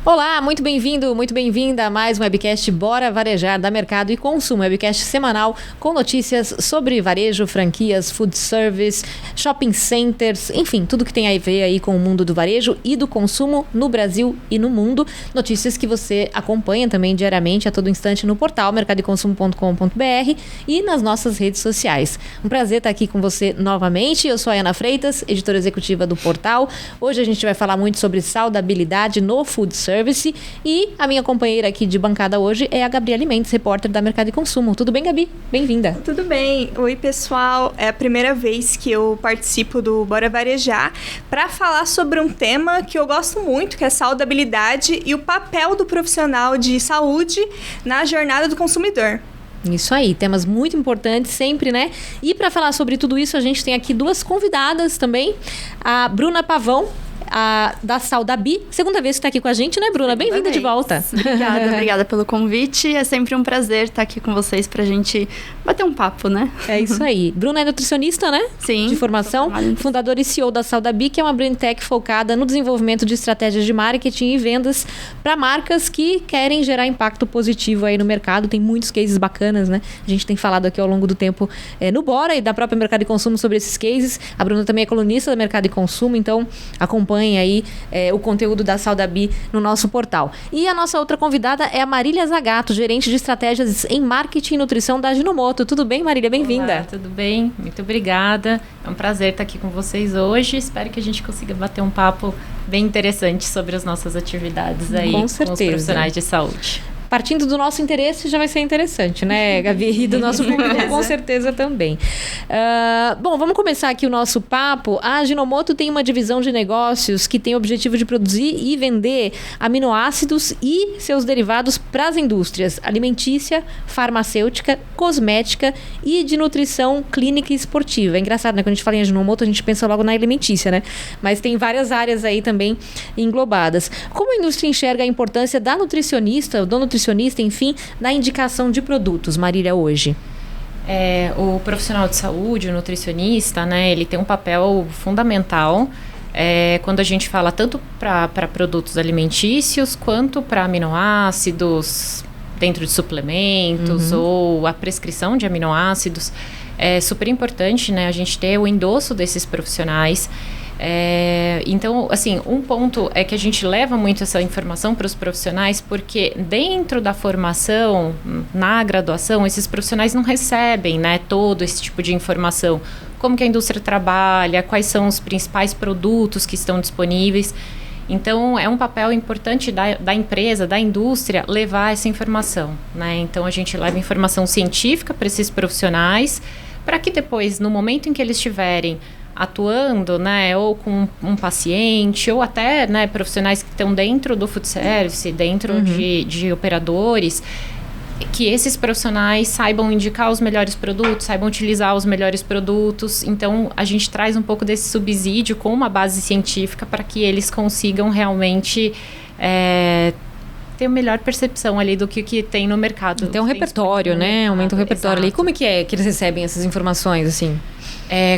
Olá, muito bem-vindo, muito bem-vinda a mais um webcast Bora Varejar da Mercado e Consumo, webcast semanal com notícias sobre varejo, franquias, food service, shopping centers, enfim, tudo que tem a ver aí com o mundo do varejo e do consumo no Brasil e no mundo. Notícias que você acompanha também diariamente, a todo instante no portal mercadoeconsumo.com.br e nas nossas redes sociais. Um prazer estar aqui com você novamente. Eu sou a Ana Freitas, editora executiva do portal. Hoje a gente vai falar muito sobre saudabilidade no food service e a minha companheira aqui de bancada hoje é a Gabriele Mendes, repórter da Mercado e Consumo. Tudo bem, Gabi? Bem-vinda. Tudo bem. Oi, pessoal. É a primeira vez que eu participo do Bora Varejar para falar sobre um tema que eu gosto muito, que é saudabilidade e o papel do profissional de saúde na jornada do consumidor. Isso aí, temas muito importantes sempre, né? E para falar sobre tudo isso, a gente tem aqui duas convidadas também. A Bruna Pavão, da Saudabi. Segunda vez que está aqui com a gente, né, Bruna? Bem-vinda de volta. Obrigada pelo convite. É sempre um prazer estar aqui com vocês pra gente bater um papo, né? É isso aí. Bruna é nutricionista, né? Sim. De formação, fundadora e CEO da Saudabi, que é uma brand tech focada no desenvolvimento de estratégias de marketing e vendas para marcas que querem gerar impacto positivo aí no mercado. Tem muitos cases bacanas, né? A gente tem falado aqui ao longo do tempo no Bora e da própria Mercado e Consumo sobre esses cases. A Bruna também é colunista da Mercado e Consumo, então acompanha aí o conteúdo da Saudabi no nosso portal. E a nossa outra convidada é a Marília Zagato, gerente de estratégias em marketing e nutrição da Ajinomoto. Tudo bem, Marília? Bem-vinda. Olá, tudo bem? Muito obrigada. É um prazer estar aqui com vocês hoje. Espero que a gente consiga bater um papo bem interessante sobre as nossas atividades aí com os profissionais de saúde. Partindo do nosso interesse, já vai ser interessante, né, Gabi? E do nosso público, com certeza também. Bom, vamos começar aqui o nosso papo. A Ajinomoto tem uma divisão de negócios que tem o objetivo de produzir e vender aminoácidos e seus derivados para as indústrias alimentícia, farmacêutica, cosmética e de nutrição clínica e esportiva. É engraçado, né? Quando a gente fala em Ajinomoto, a gente pensa logo na alimentícia, né? Mas tem várias áreas aí também englobadas. Como a indústria enxerga a importância da nutricionista, do nutricionista, enfim, na indicação de produtos, Marília, hoje? O profissional de saúde, o nutricionista, né, ele tem um papel fundamental quando a gente fala tanto para produtos alimentícios quanto para aminoácidos dentro de suplementos ou a prescrição de aminoácidos. É super importante, né, a gente ter o endosso desses profissionais. Então, assim, um ponto é que a gente leva muito essa informação para os profissionais porque dentro da formação, na graduação, esses profissionais não recebem, né, todo esse tipo de informação. Como que a indústria trabalha, quais são os principais produtos que estão disponíveis. Então, é um papel importante da empresa, da indústria, levar essa informação, né? Então, a gente leva informação científica para esses profissionais para que depois, no momento em que eles estiverem atuando, né, ou com um paciente, ou até, né, profissionais que estão dentro do food service, dentro de operadores, que esses profissionais saibam indicar os melhores produtos, saibam utilizar os melhores produtos. Então, a gente traz um pouco desse subsídio com uma base científica para que eles consigam realmente ter uma melhor percepção ali do que tem no mercado. Tem um repertório, né? Aumenta o repertório ali. Como é que eles recebem essas informações, assim?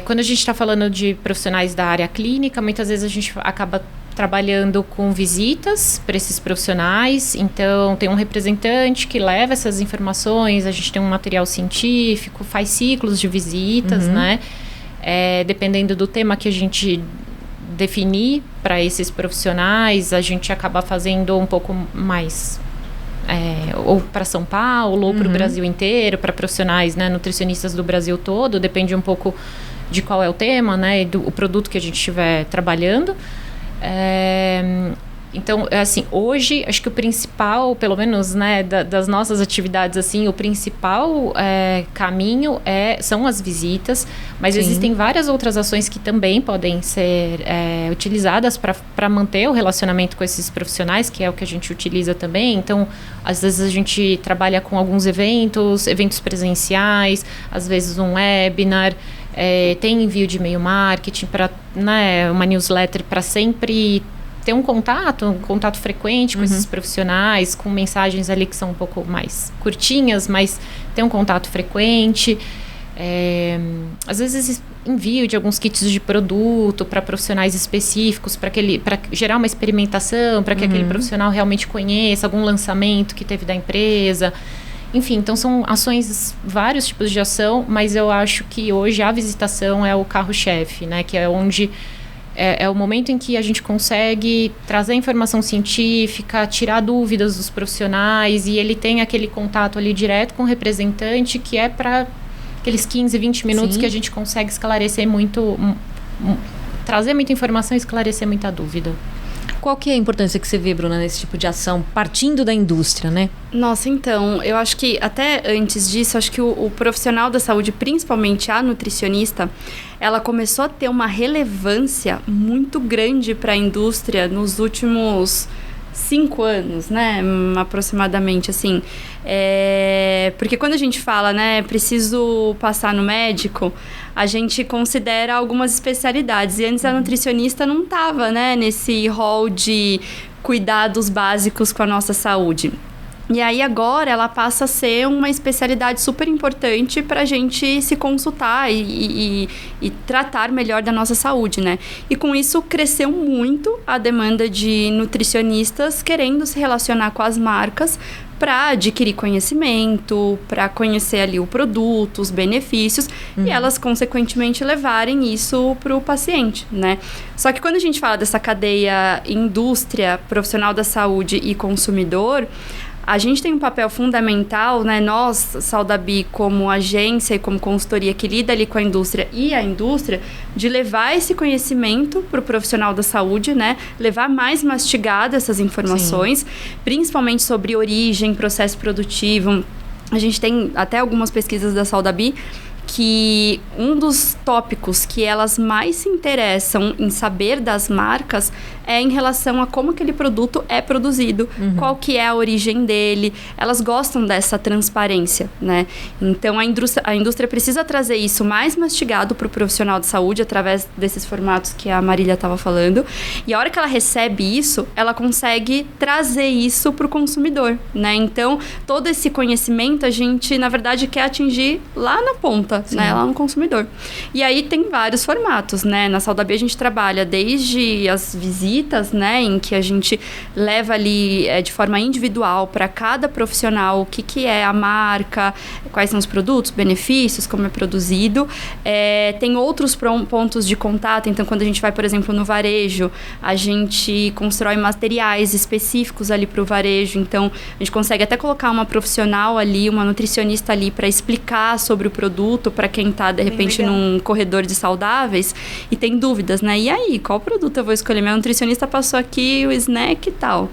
Quando a gente está falando de profissionais da área clínica, muitas vezes a gente acaba trabalhando com visitas para esses profissionais. Então, tem um representante que leva essas informações, a gente tem um material científico, faz ciclos de visitas, né? Dependendo do tema que a gente definir para esses profissionais, a gente acaba fazendo um pouco mais ou para São Paulo, ou para o Brasil inteiro, para profissionais, né, nutricionistas do Brasil todo, depende um pouco de qual é o tema, né, e o produto que a gente estiver trabalhando. Então, assim, hoje, acho que o principal, pelo menos, né, das nossas atividades, assim, o principal caminho são as visitas, mas existem várias outras ações que também podem ser utilizadas para manter o relacionamento com esses profissionais, que é o que a gente utiliza também. Então, às vezes a gente trabalha com alguns eventos presenciais, às vezes um webinar, tem envio de e-mail marketing, né, uma newsletter para sempre ter um contato frequente com esses profissionais, com mensagens ali que são um pouco mais curtinhas, mas ter um contato frequente. às vezes envio de alguns kits de produto para profissionais específicos, para gerar uma experimentação, para que aquele profissional realmente conheça algum lançamento que teve da empresa. Enfim, então são ações, vários tipos de ação, mas eu acho que hoje a visitação é o carro-chefe, né? Que é onde é o momento em que a gente consegue trazer informação científica, tirar dúvidas dos profissionais, e ele tem aquele contato ali direto com o representante, que é para aqueles 15, 20 minutos que a gente consegue esclarecer muito, trazer muita informação e esclarecer muita dúvida. Qual que é a importância que você vê, Bruna, nesse tipo de ação, partindo da indústria, né? Nossa, então, eu acho que até antes disso, acho que o profissional da saúde, principalmente a nutricionista, ela começou a ter uma relevância muito grande para a indústria nos últimos 5 anos, né, aproximadamente, assim, porque quando a gente fala, né, preciso passar no médico, a gente considera algumas especialidades, e antes a nutricionista não estava, né, nesse rol de cuidados básicos com a nossa saúde. E aí agora ela passa a ser uma especialidade super importante para a gente se consultar e tratar melhor da nossa saúde, né? E com isso cresceu muito a demanda de nutricionistas querendo se relacionar com as marcas para adquirir conhecimento, para conhecer ali o produto, os benefícios, e elas consequentemente levarem isso para o paciente, né? Só que quando a gente fala dessa cadeia indústria, profissional da saúde e consumidor, a gente tem um papel fundamental, né? Nós, Saudabi, como agência e como consultoria que lida ali com a indústria e a indústria, de levar esse conhecimento para o profissional da saúde, né? Levar mais mastigado essas informações, principalmente sobre origem, processo produtivo. A gente tem até algumas pesquisas da Saudabi que um dos tópicos que elas mais se interessam em saber das marcas é em relação a como aquele produto é produzido, qual que é a origem dele. Elas gostam dessa transparência, né? Então, a indústria precisa trazer isso mais mastigado para o profissional de saúde através desses formatos que a Marília estava falando. E a hora que ela recebe isso, ela consegue trazer isso para o consumidor, né? Então, todo esse conhecimento a gente, na verdade, quer atingir lá na ponta, né? Lá no consumidor. E aí tem vários formatos, né? Na Saudabi a gente trabalha desde as visitas, né? Em que a gente leva ali de forma individual para cada profissional o que é a marca, quais são os produtos, benefícios, como é produzido. Tem outros pontos de contato. Então, quando a gente vai, por exemplo, no varejo, a gente constrói materiais específicos ali para o varejo. Então, a gente consegue até colocar uma profissional ali, uma nutricionista ali para explicar sobre o produto para quem está, de repente, num corredor de saudáveis e tem dúvidas, né? E aí, qual produto eu vou escolher? Minha nutricionista passou aqui o snack e tal.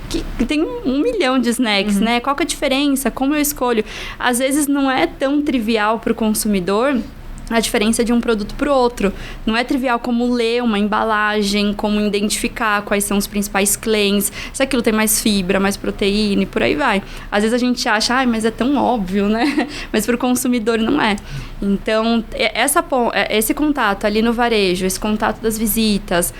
Que tem 1 milhão de snacks, né? Qual que é a diferença? Como eu escolho? Às vezes não é tão trivial para o consumidor a diferença de um produto para o outro. Não é trivial como ler uma embalagem, como identificar quais são os principais claims, se aquilo tem mais fibra, mais proteína e por aí vai. Às vezes a gente acha, mas é tão óbvio, né? Mas para o consumidor não é. Então, esse contato ali no varejo, esse contato das visitas,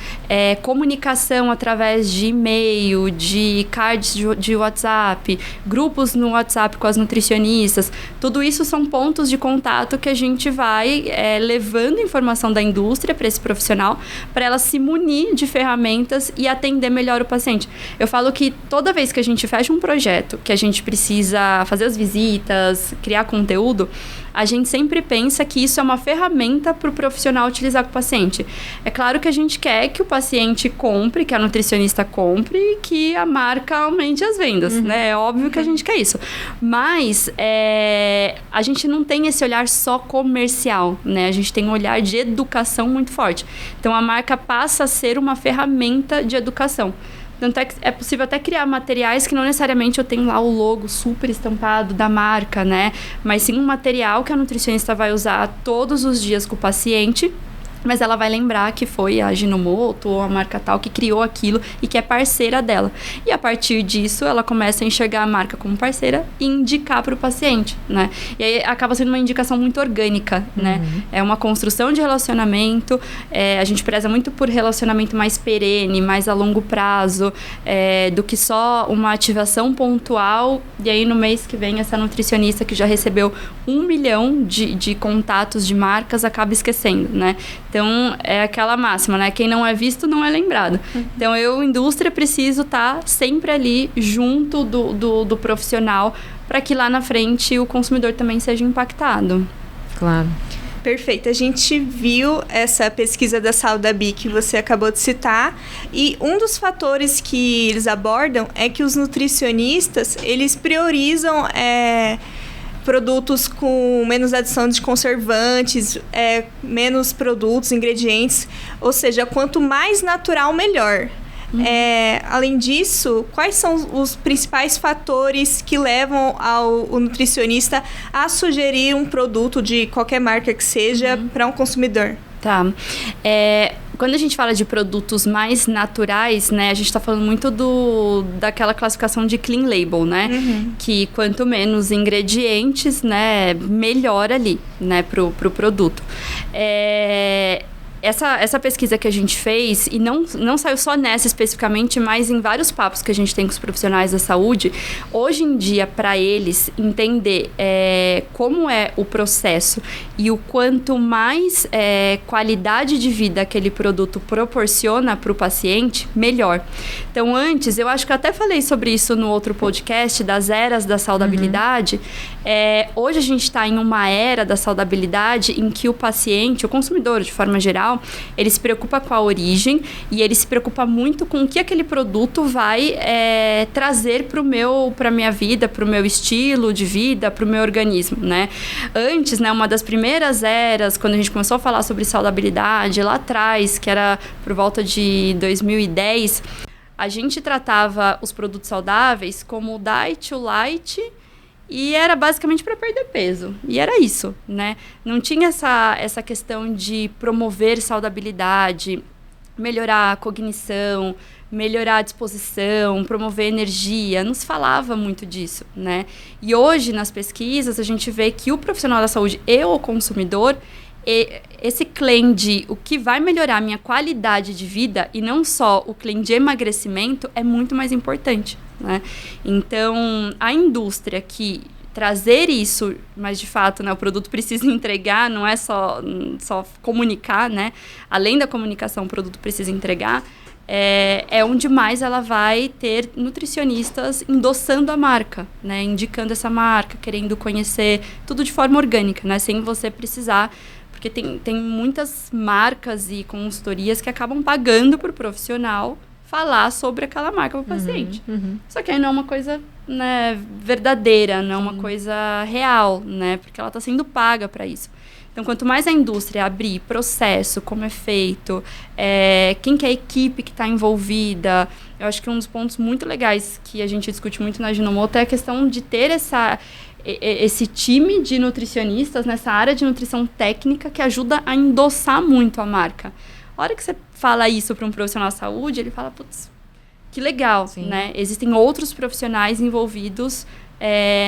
comunicação através de e-mail, de cards de WhatsApp, grupos no WhatsApp com as nutricionistas, tudo isso são pontos de contato que a gente vai levando informação da indústria para esse profissional, para ela se munir de ferramentas e atender melhor o paciente. Eu falo que toda vez que a gente fecha um projeto, que a gente precisa fazer as visitas, criar conteúdo, a gente sempre pensa que isso é uma ferramenta para o profissional utilizar com o paciente. É claro que a gente quer que o paciente compre, que a nutricionista compre e que a marca aumente as vendas, né? É óbvio que a gente quer isso. Mas a gente não tem esse olhar só comercial, né? A gente tem um olhar de educação muito forte. Então, a marca passa a ser uma ferramenta de educação. Tanto é que é possível até criar materiais que não necessariamente eu tenho lá o logo super estampado da marca, né? Mas sim um material que a nutricionista vai usar todos os dias com o paciente mas ela vai lembrar que foi a Ajinomoto ou a marca tal que criou aquilo e que é parceira dela. E a partir disso, ela começa a enxergar a marca como parceira e indicar para o paciente, né? E aí acaba sendo uma indicação muito orgânica, né? É uma construção de relacionamento, a gente preza muito por relacionamento mais perene, mais a longo prazo, do que só uma ativação pontual. E aí no mês que vem, essa nutricionista que já recebeu 1 milhão de contatos de marcas acaba esquecendo, né? Então, é aquela máxima, né? Quem não é visto, não é lembrado. Então, indústria, preciso estar sempre ali junto do profissional para que lá na frente o consumidor também seja impactado. Claro. Perfeito. A gente viu essa pesquisa da Saudabi que você acabou de citar e um dos fatores que eles abordam é que os nutricionistas, eles priorizam produtos com menos adição de conservantes, menos produtos, ingredientes, ou seja, quanto mais natural, melhor. Além disso, quais são os principais fatores que levam o nutricionista a sugerir um produto de qualquer marca que seja para um consumidor? Tá. Quando a gente fala de produtos mais naturais, né, a gente está falando muito daquela classificação de clean label, né? Que quanto menos ingredientes, né, melhor ali, né, pro produto. Essa pesquisa que a gente fez, e não saiu só nessa especificamente, mas em vários papos que a gente tem com os profissionais da saúde, hoje em dia, para eles entender como é o processo e o quanto mais qualidade de vida aquele produto proporciona para o paciente, melhor. Então, antes, eu acho que eu até falei sobre isso no outro podcast, das eras da saudabilidade. Hoje a gente está em uma era da saudabilidade em que o paciente, o consumidor, de forma geral, ele se preocupa com a origem e ele se preocupa muito com o que aquele produto vai trazer para a minha vida, para o meu estilo de vida, para o meu organismo, né? Antes, né, uma das primeiras eras, quando a gente começou a falar sobre saudabilidade, lá atrás, que era por volta de 2010, a gente tratava os produtos saudáveis como diet, light, e era basicamente para perder peso. E era isso, né? Não tinha essa questão de promover saudabilidade, melhorar a cognição, melhorar a disposição, promover energia. Não se falava muito disso, né? E hoje, nas pesquisas, a gente vê que o profissional da saúde e o consumidor, esse claim de o que vai melhorar a minha qualidade de vida e não só o claim de emagrecimento é muito mais importante, né? Então, a indústria que trazer isso, mas de fato, né, o produto precisa entregar, não é só comunicar, né? Além da comunicação, o produto precisa entregar. É onde mais ela vai ter nutricionistas endossando a marca, né? Indicando essa marca, querendo conhecer, tudo de forma orgânica, né? Sem você precisar, porque tem muitas marcas e consultorias que acabam pagando para o profissional falar sobre aquela marca para o paciente. Só que aí não é uma coisa, né, verdadeira, não é uma coisa real, né? Porque ela está sendo paga para isso. Então, quanto mais a indústria abrir processo, como é feito, quem que é a equipe que está envolvida, eu acho que um dos pontos muito legais que a gente discute muito na Ajinomoto é a questão de ter esse time de nutricionistas nessa área de nutrição técnica que ajuda a endossar muito a marca. A hora que você fala isso para um profissional de saúde, ele fala, putz, que legal, né? Existem outros profissionais envolvidos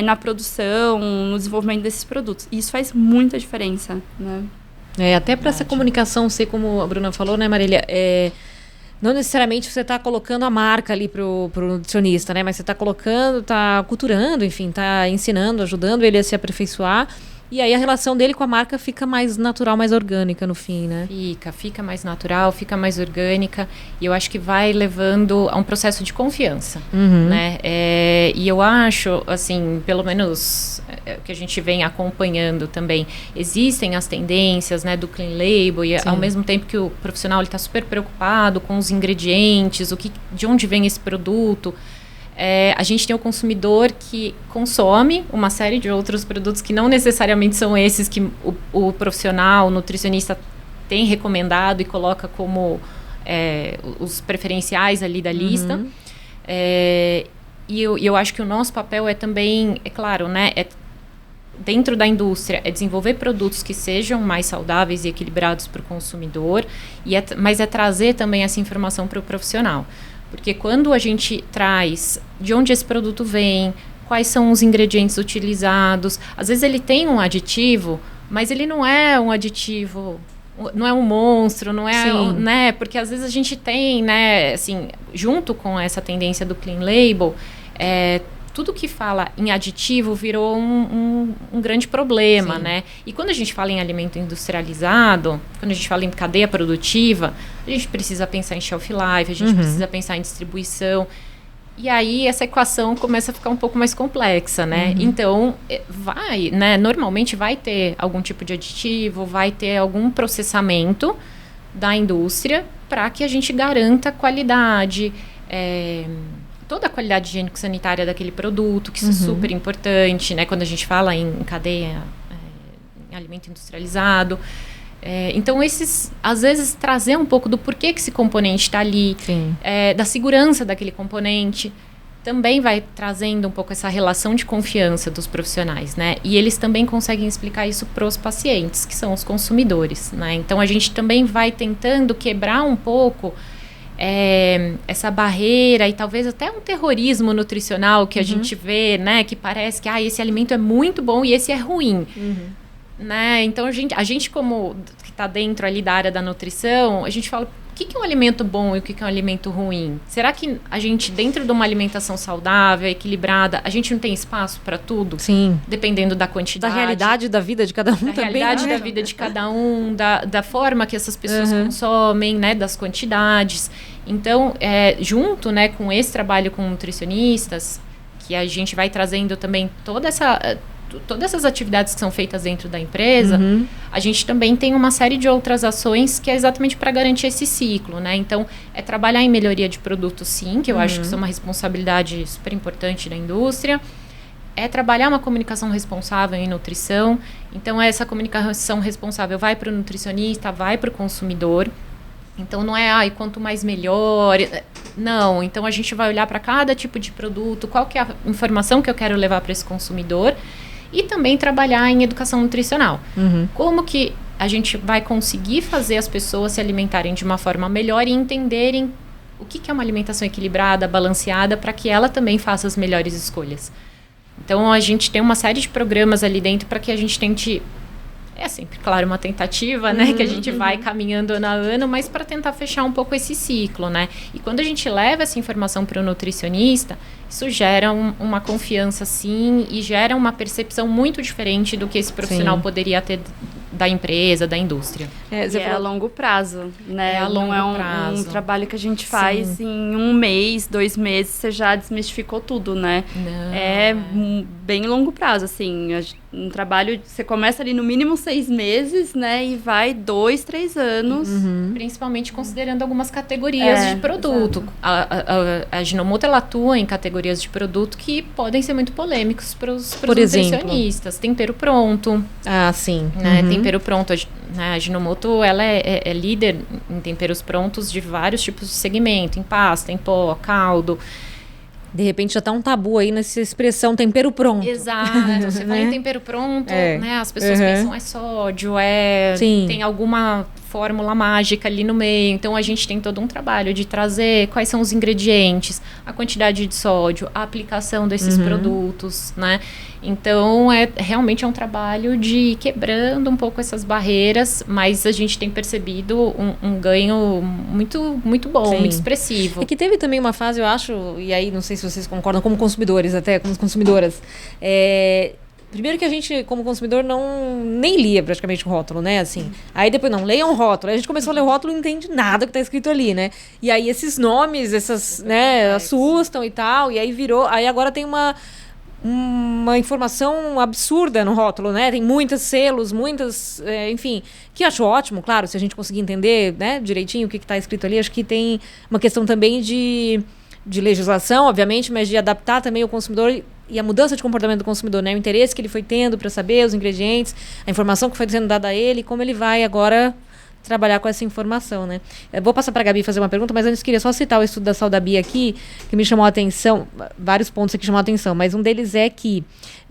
na produção, no desenvolvimento desses produtos. E isso faz muita diferença, né? Até para essa comunicação ser, como a Bruna falou, né, Marília? Não necessariamente você está colocando a marca ali pro nutricionista, né? Mas você está colocando, está culturando, enfim, está ensinando, ajudando ele a se aperfeiçoar. E aí a relação dele com a marca fica mais natural, mais orgânica no fim, né? Fica mais natural, fica mais orgânica. E eu acho que vai levando a um processo de confiança, né? E eu acho, assim, pelo menos que a gente vem acompanhando também, existem as tendências, né, do clean label, e ao mesmo tempo que o profissional está super preocupado com os ingredientes, de onde vem esse produto. A gente tem o consumidor que consome uma série de outros produtos que não necessariamente são esses que o profissional, o nutricionista tem recomendado e coloca como os preferenciais ali da lista. E eu acho que o nosso papel é também, é claro, né, dentro da indústria é desenvolver produtos que sejam mais saudáveis e equilibrados para o consumidor, mas é trazer também essa informação para o profissional. Porque quando a gente traz de onde esse produto vem, quais são os ingredientes utilizados, às vezes ele tem um aditivo, mas ele não é um aditivo, não é um monstro, não é, né? Porque às vezes a gente tem, né, assim, junto com essa tendência do clean label, tudo que fala em aditivo virou um grande problema, né? E quando a gente fala em alimento industrializado, quando a gente fala em cadeia produtiva, a gente precisa pensar em shelf life, a gente precisa pensar em distribuição. E aí essa equação começa a ficar um pouco mais complexa, né? Então, né? Normalmente vai ter algum tipo de aditivo, vai ter algum processamento da indústria para que a gente garanta qualidade, toda a qualidade higiênico-sanitária daquele produto, que isso é super importante, né? Quando a gente fala em cadeia, em alimento industrializado. Então, às vezes, trazer um pouco do porquê que esse componente está ali, da segurança daquele componente, também vai trazendo um pouco essa relação de confiança dos profissionais, né? E eles também conseguem explicar isso para os pacientes, que são os consumidores, né? Então, a gente também vai tentando quebrar um pouco essa barreira e talvez até um terrorismo nutricional que a gente vê, né? Que parece que esse alimento é muito bom e esse é ruim. Né? Então, a gente como que está dentro ali da área da nutrição, a gente fala, o que é um alimento bom e o que é um alimento ruim? Será que a gente, dentro de uma alimentação saudável, equilibrada, a gente não tem espaço para tudo? Sim. Dependendo da quantidade. Da realidade da vida de cada um da também. Da realidade da vida de cada um, da forma que essas pessoas consomem, né? Das quantidades. Então, junto, né, com esse trabalho com nutricionistas, que a gente vai trazendo também todas essas atividades que são feitas dentro da empresa, a gente também tem uma série de outras ações que é exatamente para garantir esse ciclo, né? Então, trabalhar em melhoria de produtos, sim, que eu acho que isso é uma responsabilidade super importante da indústria. Trabalhar uma comunicação responsável em nutrição. Então, essa comunicação responsável vai para o nutricionista, vai para o consumidor. Então, não é, quanto mais melhor. Não, então a gente vai olhar para cada tipo de produto, qual que é a informação que eu quero levar para esse consumidor. E também trabalhar em educação nutricional. Como que a gente vai conseguir fazer as pessoas se alimentarem de uma forma melhor e entenderem o que é uma alimentação equilibrada, balanceada, para que ela também faça as melhores escolhas. Então, a gente tem uma série de programas ali dentro para que a gente tente... É sempre, claro, uma tentativa, né? Que a gente vai caminhando ano a ano, mas para tentar fechar um pouco esse ciclo, né? E quando a gente leva essa informação para o nutricionista, isso gera uma confiança, sim, e gera uma percepção muito diferente do que esse profissional poderia ter da empresa, da indústria. A longo prazo, né? Não é um trabalho que a gente faz em 1 mês, 2 meses, você já desmistificou tudo, né? Não. Bem longo prazo, assim, um trabalho, você começa ali no mínimo 6 meses, né? E vai 2, 3 anos. Principalmente considerando algumas categorias de produto. A Ajinomoto, ela atua em categorias de produto que podem ser muito polêmicos para os nutricionistas. Tempero pronto. Sim. Né? Tempero pronto. A Ajinomoto, ela é líder em temperos prontos de vários tipos de segmento. Em pasta, em pó, caldo. De repente já tá um tabu aí nessa expressão tempero pronto. Exato. Você fala em tempero pronto, né? As pessoas pensam, sódio, tem alguma fórmula mágica ali no meio. Então, a gente tem todo um trabalho de trazer quais são os ingredientes, a quantidade de sódio, a aplicação desses produtos, né? Então, realmente é um trabalho de quebrando um pouco essas barreiras, mas a gente tem percebido um ganho muito, muito bom, muito expressivo. É que teve também uma fase, eu acho, e aí não sei se vocês concordam, como consumidores até, como consumidoras, primeiro que a gente, como consumidor, nem lia praticamente o rótulo, né? Assim. Aí depois, não, leiam o rótulo. Aí a gente começou a ler o rótulo e não entende nada que tá escrito ali, né? E aí esses nomes, assustam e tal. E aí virou... Aí agora tem uma informação absurda no rótulo, né? Tem muitos selos, enfim, que eu acho ótimo, claro, se a gente conseguir entender, né, direitinho o que tá escrito ali. Acho que tem uma questão também de legislação, obviamente, mas de adaptar também o consumidor e a mudança de comportamento do consumidor, né? O interesse que ele foi tendo para saber os ingredientes, a informação que foi sendo dada a ele, como ele vai agora trabalhar com essa informação, né? Eu vou passar para a Gabi fazer uma pergunta, mas antes queria só citar o estudo da Saudabia aqui, que me chamou a atenção, vários pontos aqui chamou a atenção, mas um deles é que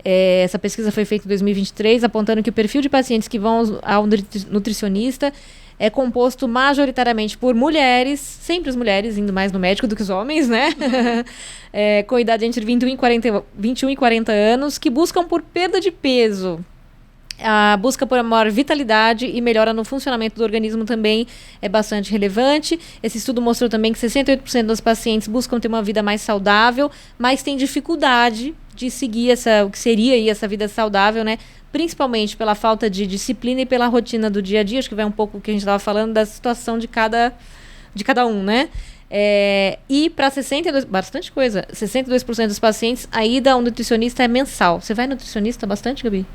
essa pesquisa foi feita em 2023, apontando que o perfil de pacientes que vão ao nutricionista é composto majoritariamente por mulheres, sempre as mulheres, indo mais no médico do que os homens, né? Com idade entre 21 e 40 anos, que buscam por perda de peso. A busca por maior vitalidade e melhora no funcionamento do organismo também é bastante relevante. Esse estudo mostrou também que 68% dos pacientes buscam ter uma vida mais saudável, mas têm dificuldade de seguir o que seria aí essa vida saudável, né? Principalmente pela falta de disciplina e pela rotina do dia a dia. Acho que vai um pouco o que a gente estava falando da situação de cada um, né? E para 62%, bastante coisa, 62% dos pacientes, a ida ao nutricionista é mensal. Você vai nutricionista bastante, Gabi?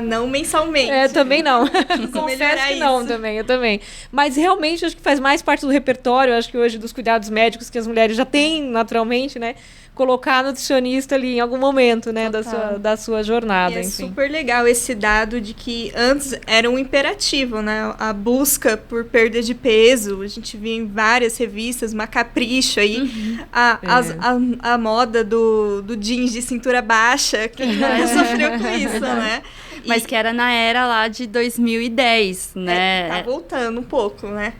Não mensalmente. Também não. Confesso que não, eu também. Mas realmente acho que faz mais parte do repertório, acho que hoje, dos cuidados médicos que as mulheres já têm naturalmente, né? Colocar nutricionista ali em algum momento, né, da sua jornada. E é super legal esse dado de que antes era um imperativo, né? A busca por perda de peso. A gente via em várias revistas, uma capricho aí. A moda do jeans de cintura baixa, que sofreu com isso, né? Mas que era na era lá de 2010, né? Tá voltando um pouco, né?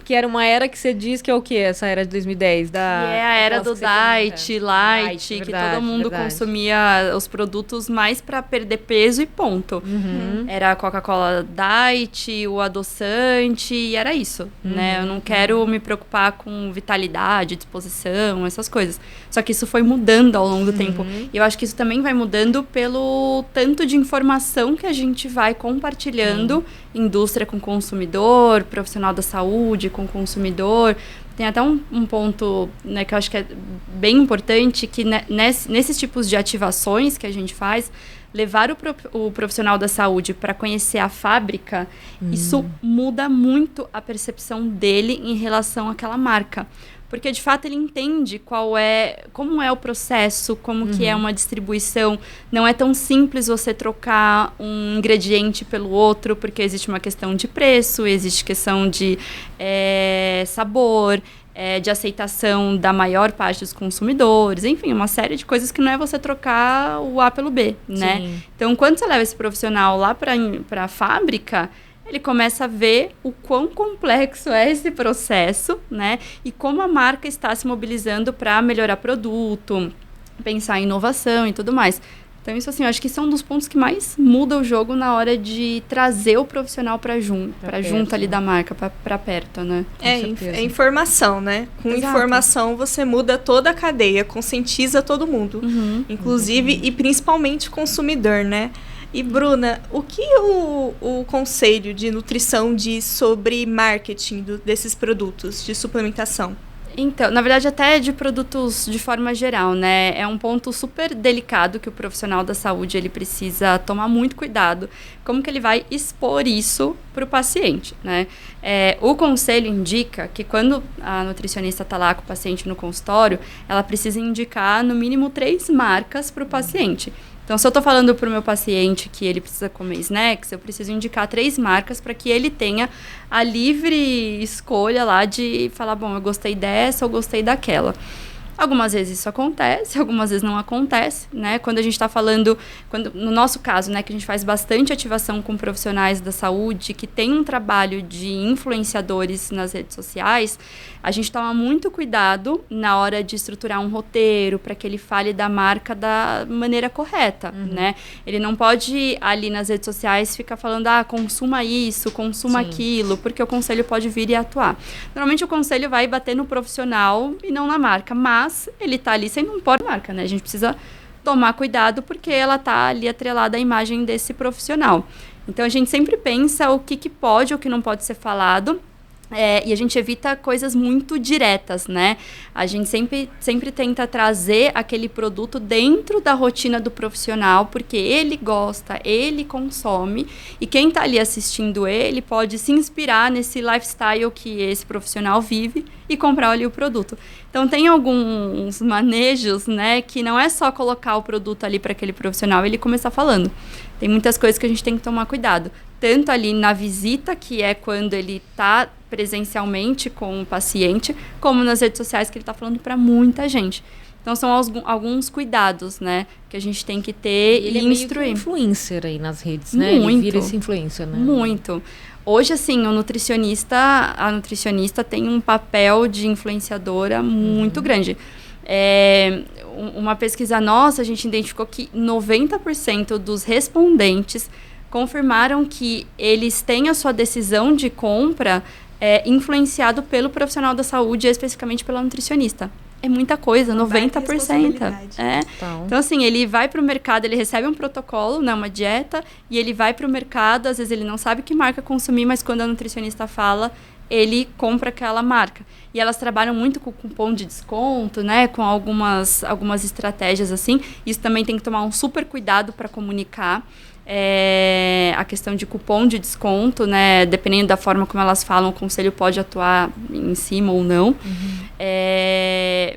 Que era uma era que você diz que é o quê? Essa era de 2010? E é a era do diet, light, que todo mundo consumia os produtos mais para perder peso e ponto. Era a Coca-Cola Diet, o adoçante, e era isso, né? Eu não quero me preocupar com vitalidade, disposição, essas coisas. Só que isso foi mudando ao longo do tempo. E eu acho que isso também vai mudando pelo tanto de informação que a gente vai compartilhando, indústria com consumidor, profissional da saúde com consumidor. Tem até um ponto, né, que eu acho que é bem importante, que nesses tipos de ativações que a gente faz, levar o profissional da saúde para conhecer a fábrica, isso muda muito a percepção dele em relação àquela marca. Porque, de fato, ele entende como é o processo, como que é uma distribuição. Não é tão simples você trocar um ingrediente pelo outro, porque existe uma questão de preço, existe questão de sabor, de aceitação da maior parte dos consumidores. Enfim, uma série de coisas que não é você trocar o A pelo B, né? Sim. Então, quando você leva esse profissional lá para a fábrica, ele começa a ver o quão complexo é esse processo, né? E como a marca está se mobilizando para melhorar produto, pensar em inovação e tudo mais. Então, isso, assim, eu acho que são um dos pontos que mais muda o jogo na hora de trazer o profissional para junto ali da marca, para perto, né? É informação, né? Com informação, você muda toda a cadeia, conscientiza todo mundo. Inclusive, e principalmente o consumidor, né? E, Bruna, o que o Conselho de Nutrição diz sobre marketing desses produtos de suplementação? Então, na verdade, até de produtos de forma geral, né? É um ponto super delicado que o profissional da saúde ele precisa tomar muito cuidado. Como que ele vai expor isso para o paciente, né? O conselho indica que quando a nutricionista está lá com o paciente no consultório, ela precisa indicar no mínimo 3 marcas para o paciente. Então, se eu estou falando para o meu paciente que ele precisa comer snacks, eu preciso indicar 3 marcas para que ele tenha a livre escolha lá de falar, bom, eu gostei dessa ou gostei daquela. Algumas vezes isso acontece, algumas vezes não acontece, né? Quando a gente está falando, no nosso caso, né, que a gente faz bastante ativação com profissionais da saúde, que tem um trabalho de influenciadores nas redes sociais, a gente toma muito cuidado na hora de estruturar um roteiro para que ele fale da marca da maneira correta, né? Ele não pode ali nas redes sociais ficar falando, consuma isso, consuma aquilo, porque o conselho pode vir e atuar. Normalmente o conselho vai bater no profissional e não na marca, mas ele está ali sem um marca, né? A gente precisa tomar cuidado porque ela está ali atrelada à imagem desse profissional. Então a gente sempre pensa o que pode ou o que não pode ser falado. E a gente evita coisas muito diretas, né? A gente sempre tenta trazer aquele produto dentro da rotina do profissional, porque ele gosta, ele consome, e quem está ali assistindo ele pode se inspirar nesse lifestyle que esse profissional vive e comprar ali o produto. Então, tem alguns manejos, né, que não é só colocar o produto ali para aquele profissional e ele começar falando. Tem muitas coisas que a gente tem que tomar cuidado. tanto ali na visita, que é quando ele está presencialmente com o paciente, como nas redes sociais, que ele está falando para muita gente. Então, são alguns cuidados, né, que a gente tem que ter e instruir. Ele é meio que influencer aí nas redes, né? Muito. Ele vira esse influencer, né? Muito. Hoje, assim, a nutricionista tem um papel de influenciadora muito grande. Uma pesquisa nossa, a gente identificou que 90% dos respondentes confirmaram que eles têm a sua decisão de compra influenciado pelo profissional da saúde, especificamente pela nutricionista. É muita coisa, 90%. Então, assim, ele vai para o mercado, ele recebe um protocolo, né, uma dieta, e ele vai para o mercado, às vezes ele não sabe que marca consumir, mas quando a nutricionista fala, ele compra aquela marca. E elas trabalham muito com cupom de desconto, né, com algumas estratégias assim. Isso também tem que tomar um super cuidado para comunicar. A questão de cupom de desconto, né, dependendo da forma como elas falam, o conselho pode atuar em cima ou não.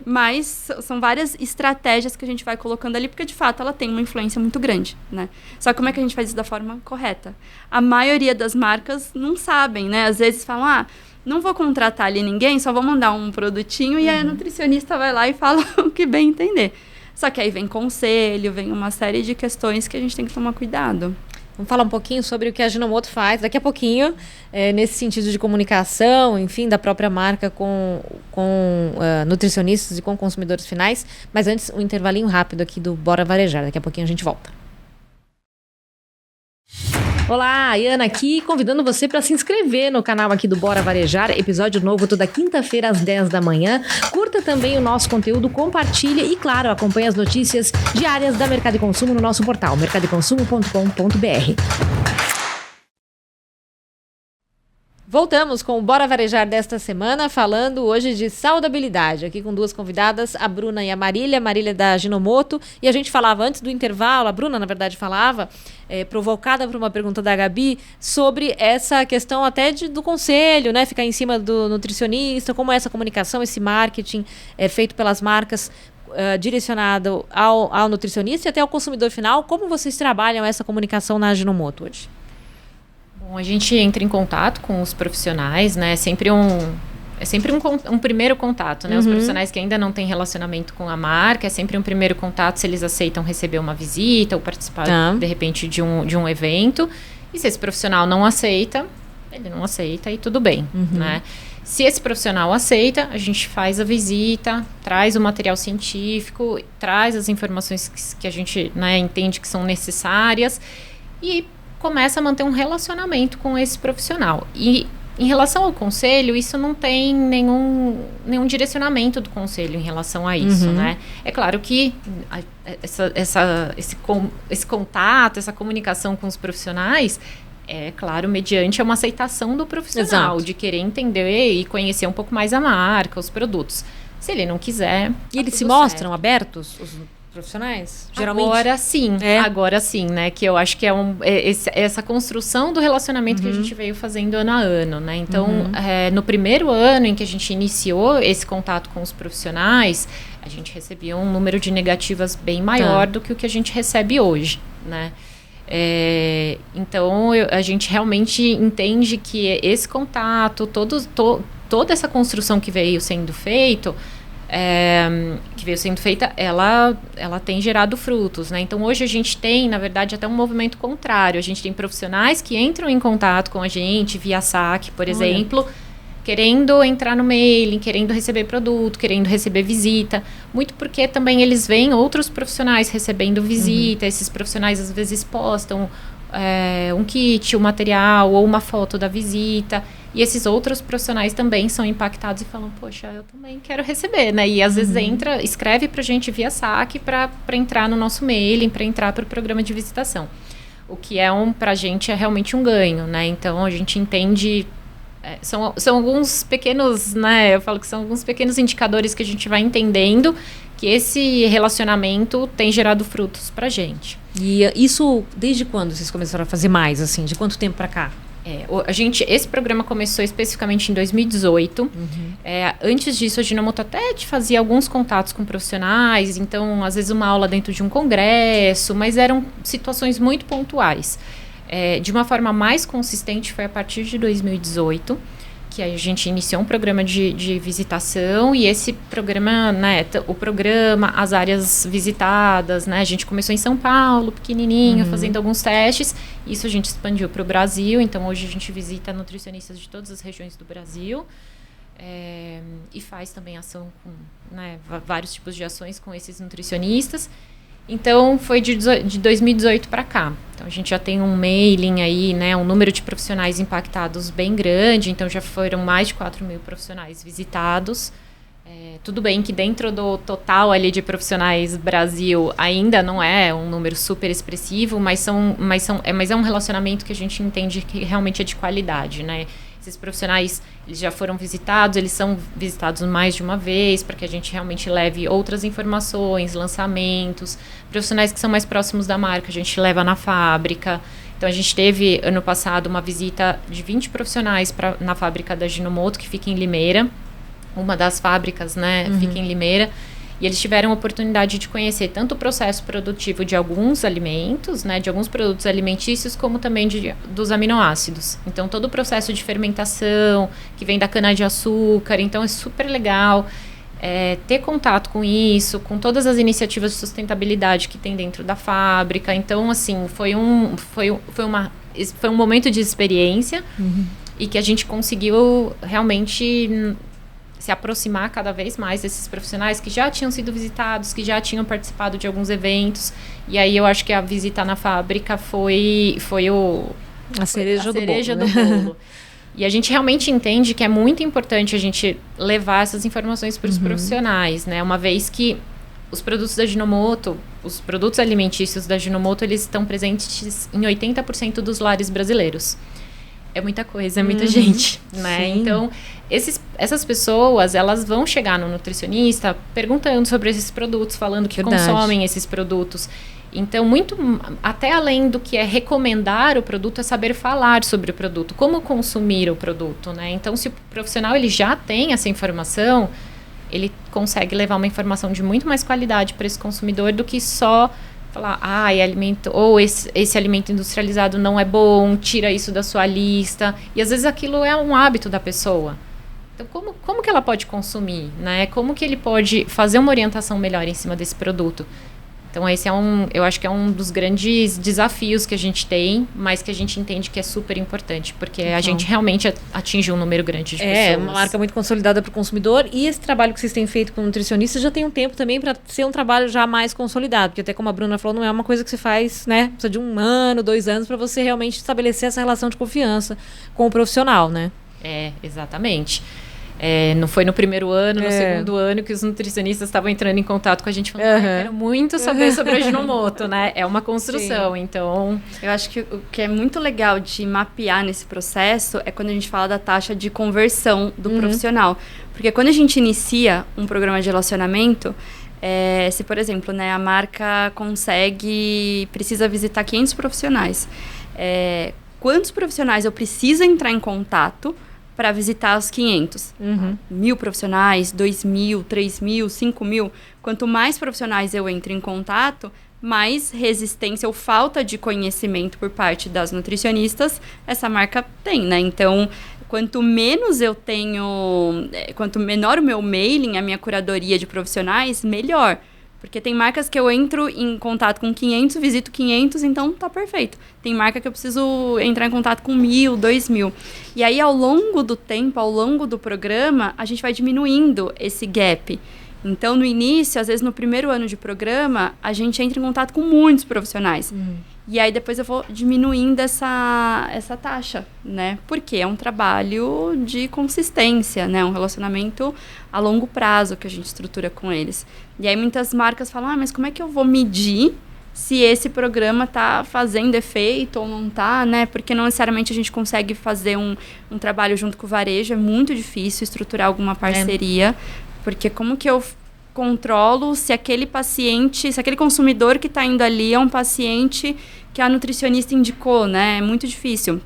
Mas são várias estratégias que a gente vai colocando ali, porque de fato ela tem uma influência muito grande, né? Só que como é que a gente faz isso da forma correta? A maioria das marcas não sabem, né? Às vezes falam, não vou contratar ali ninguém, só vou mandar um produtinho e a nutricionista vai lá e fala o que bem entender. Só que aí vem conselho, vem uma série de questões que a gente tem que tomar cuidado. Vamos falar um pouquinho sobre o que a Ajinomoto faz daqui a pouquinho, nesse sentido de comunicação, enfim, da própria marca com nutricionistas e com consumidores finais. Mas antes, um intervalinho rápido aqui do Bora Varejar. Daqui a pouquinho a gente volta. Olá, Ana aqui, convidando você para se inscrever no canal aqui do Bora Varejar, episódio novo toda quinta-feira às 10 da manhã. Curta também o nosso conteúdo, compartilhe e, claro, acompanhe as notícias diárias da Mercado e Consumo no nosso portal, mercadoeconsumo.com.br. Voltamos com o Bora Varejar desta semana, falando hoje de saudabilidade, aqui com duas convidadas, a Bruna e a Marília da Ajinomoto, e a gente falava antes do intervalo, a Bruna, na verdade, falava, provocada por uma pergunta da Gabi, sobre essa questão até do conselho, né, ficar em cima do nutricionista, como é essa comunicação, esse marketing feito pelas marcas, direcionado ao nutricionista e até ao consumidor final. Como vocês trabalham essa comunicação na Ajinomoto hoje? Bom, a gente entra em contato com os profissionais, né? É sempre um primeiro contato, né? Os profissionais que ainda não têm relacionamento com a marca, é sempre um primeiro contato se eles aceitam receber uma visita ou participar, de repente, de um evento. E se esse profissional não aceita, ele não aceita e tudo bem, né? Se esse profissional aceita, a gente faz a visita, traz o material científico, traz as informações que a gente, né, entende que são necessárias e começa a manter um relacionamento com esse profissional. E em relação ao conselho, isso não tem nenhum direcionamento do conselho em relação a isso, né? É claro que esse contato, essa comunicação com os profissionais, é claro, mediante uma aceitação do profissional, de querer entender e conhecer um pouco mais a marca, os produtos. Se ele não quiser, e eles se mostram abertos, os profissionais? Geralmente. Agora sim, né? Que eu acho que é essa construção do relacionamento que a gente veio fazendo ano a ano, né? Então, no primeiro ano em que a gente iniciou esse contato com os profissionais, a gente recebia um número de negativas bem maior do que o que a gente recebe hoje, né? Então, a gente realmente entende que esse contato, toda essa construção que veio sendo feita, ela tem gerado frutos, né? Então, hoje a gente tem, na verdade, até um movimento contrário. A gente tem profissionais que entram em contato com a gente via saque, por exemplo, querendo entrar no mailing, querendo receber produto, querendo receber visita. Muito porque também eles veem outros profissionais recebendo visita. Esses profissionais, às vezes, postam um kit, um material ou uma foto da visita. E esses outros profissionais também são impactados e falam, poxa, eu também quero receber, né? E às vezes escreve pra gente via saque para entrar no nosso mailing, para entrar para o programa de visitação. O que pra gente é realmente um ganho, né? Então, a gente entende... São alguns pequenos, né? Eu falo que são alguns pequenos indicadores que a gente vai entendendo que esse relacionamento tem gerado frutos pra gente. E isso, desde quando vocês começaram a fazer mais, assim? De quanto tempo pra cá? Esse programa começou especificamente em 2018. Antes disso, a Ajinomoto até fazia alguns contatos com profissionais, então, às vezes, uma aula dentro de um congresso, mas eram situações muito pontuais. De uma forma mais consistente foi a partir de 2018, que a gente iniciou um programa de visitação, e esse programa, né, o programa, as áreas visitadas, né, a gente começou em São Paulo, pequenininho, fazendo alguns testes, isso a gente expandiu para o Brasil, então hoje a gente visita nutricionistas de todas as regiões do Brasil, e faz também ação com, né, vários tipos de ações com esses nutricionistas. Então, foi de 2018 para cá. Então, a gente já tem um mailing aí, né, um número de profissionais impactados bem grande. Então, já foram mais de 4.000 profissionais visitados. Tudo bem que dentro do total ali de profissionais Brasil ainda não é um número super expressivo, mas é um relacionamento que a gente entende que realmente é de qualidade, né? Esses profissionais, eles já foram visitados, eles são visitados mais de uma vez, para que a gente realmente leve outras informações, lançamentos. Profissionais que são mais próximos da marca, a gente leva na fábrica. Então, a gente teve, ano passado, uma visita de 20 profissionais na fábrica da Ajinomoto, que fica em Limeira. Uma das fábricas, né, fica em Limeira. E eles tiveram a oportunidade de conhecer tanto o processo produtivo de alguns alimentos, né, de alguns produtos alimentícios, como também dos aminoácidos. Então, todo o processo de fermentação, que vem da cana-de-açúcar. Então, é super legal ter contato com isso, com todas as iniciativas de sustentabilidade que tem dentro da fábrica. Então, assim, foi um momento de experiência e que a gente conseguiu realmente se aproximar cada vez mais desses profissionais que já tinham sido visitados, que já tinham participado de alguns eventos. E aí eu acho que a visita na fábrica foi a cereja do bolo. E a gente realmente entende que é muito importante a gente levar essas informações para os profissionais, né? Uma vez que os produtos da Ajinomoto, os produtos alimentícios da Ajinomoto, eles estão presentes em 80% dos lares brasileiros. É muita coisa, é muita gente, né? Sim. Então, essas pessoas, elas vão chegar no nutricionista perguntando sobre esses produtos, falando que consomem esses produtos. Então, até além do que é recomendar o produto, é saber falar sobre o produto, como consumir o produto, né? Então, se o profissional ele já tem essa informação, ele consegue levar uma informação de muito mais qualidade para esse consumidor do que só falar, esse alimento industrializado não é bom, tira isso da sua lista. E às vezes aquilo é um hábito da pessoa. Então, como que ela pode consumir, né? Como que ele pode fazer uma orientação melhor em cima desse produto? Então, esse eu acho que é um dos grandes desafios que a gente tem, mas que a gente entende que é super importante, porque a gente realmente atinge um número grande de pessoas. É uma marca muito consolidada para o consumidor, e esse trabalho que vocês têm feito com nutricionistas já tem um tempo também para ser um trabalho já mais consolidado, porque até como a Bruna falou, não é uma coisa que você faz, né? Precisa de 1 ano, 2 anos para você realmente estabelecer essa relação de confiança com o profissional, né? Exatamente. Não foi no primeiro ano, no segundo ano que os nutricionistas estavam entrando em contato com a gente falando, quero muito saber sobre a Ajinomoto, né? É uma construção, então... Eu acho que o que é muito legal de mapear nesse processo é quando a gente fala da taxa de conversão do profissional. Porque quando a gente inicia um programa de relacionamento, se, por exemplo, né, a marca precisa visitar 500 profissionais, quantos profissionais eu preciso entrar em contato para visitar os 500. 1.000 profissionais, 2.000, 3.000, 5.000. Quanto mais profissionais eu entro em contato, mais resistência ou falta de conhecimento por parte das nutricionistas essa marca tem, né? Então, quanto menos eu tenho, quanto menor o meu mailing, a minha curadoria de profissionais, melhor. Porque tem marcas que eu entro em contato com 500, visito 500, então tá perfeito. Tem marca que eu preciso entrar em contato com 1.000, 2.000. E aí, ao longo do tempo, ao longo do programa, a gente vai diminuindo esse gap. Então, no início, às vezes no primeiro ano de programa, a gente entra em contato com muitos profissionais. E aí, depois eu vou diminuindo essa taxa, né? Porque é um trabalho de consistência, né? Um relacionamento a longo prazo que a gente estrutura com eles. E aí, muitas marcas falam, mas como é que eu vou medir se esse programa está fazendo efeito ou não está, né? Porque não necessariamente a gente consegue fazer um trabalho junto com o varejo. É muito difícil estruturar alguma parceria. Porque como que eu controlo se aquele paciente, se aquele consumidor que está indo ali é um paciente que a nutricionista indicou, né? É muito difícil.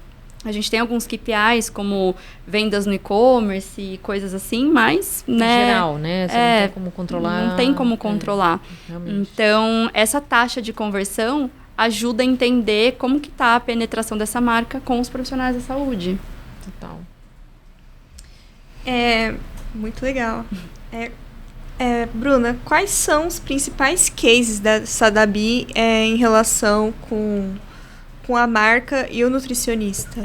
A gente tem alguns KPIs, como vendas no e-commerce e coisas assim, mas, né? Em geral, né? Você não tem como controlar. Não tem como controlar. Realmente. Então, essa taxa de conversão, ajuda a entender como que está a penetração dessa marca com os profissionais da saúde. Total. Muito legal. Bruna, quais são os principais cases da Sadabi em relação com a marca e o nutricionista?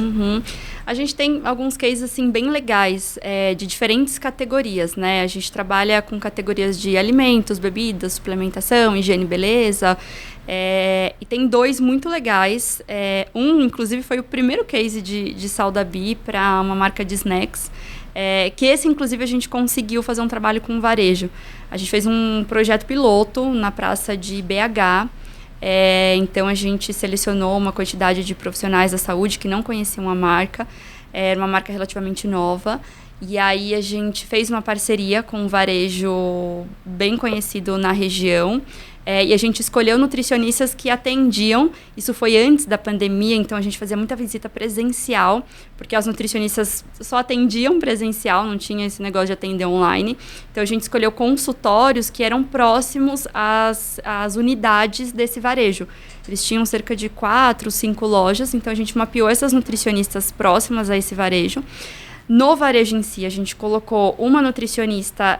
A gente tem alguns cases assim, bem legais, de diferentes categorias, né? A gente trabalha com categorias de alimentos, bebidas, suplementação, higiene e beleza. E tem 2 muito legais. Inclusive, foi o primeiro case de Sadabi para uma marca de snacks. Que esse, inclusive, a gente conseguiu fazer um trabalho com varejo. A gente fez um projeto piloto na praça de BH. Então, a gente selecionou uma quantidade de profissionais da saúde que não conheciam a marca. Era uma marca relativamente nova. E aí, a gente fez uma parceria com um varejo bem conhecido na região. E a gente escolheu nutricionistas que atendiam. Isso foi antes da pandemia, então a gente fazia muita visita presencial, porque as nutricionistas só atendiam presencial, não tinha esse negócio de atender online. Então a gente escolheu consultórios que eram próximos às unidades desse varejo. Eles tinham cerca de 4, 5 lojas, então a gente mapeou essas nutricionistas próximas a esse varejo. No varejo em si, a gente colocou uma nutricionista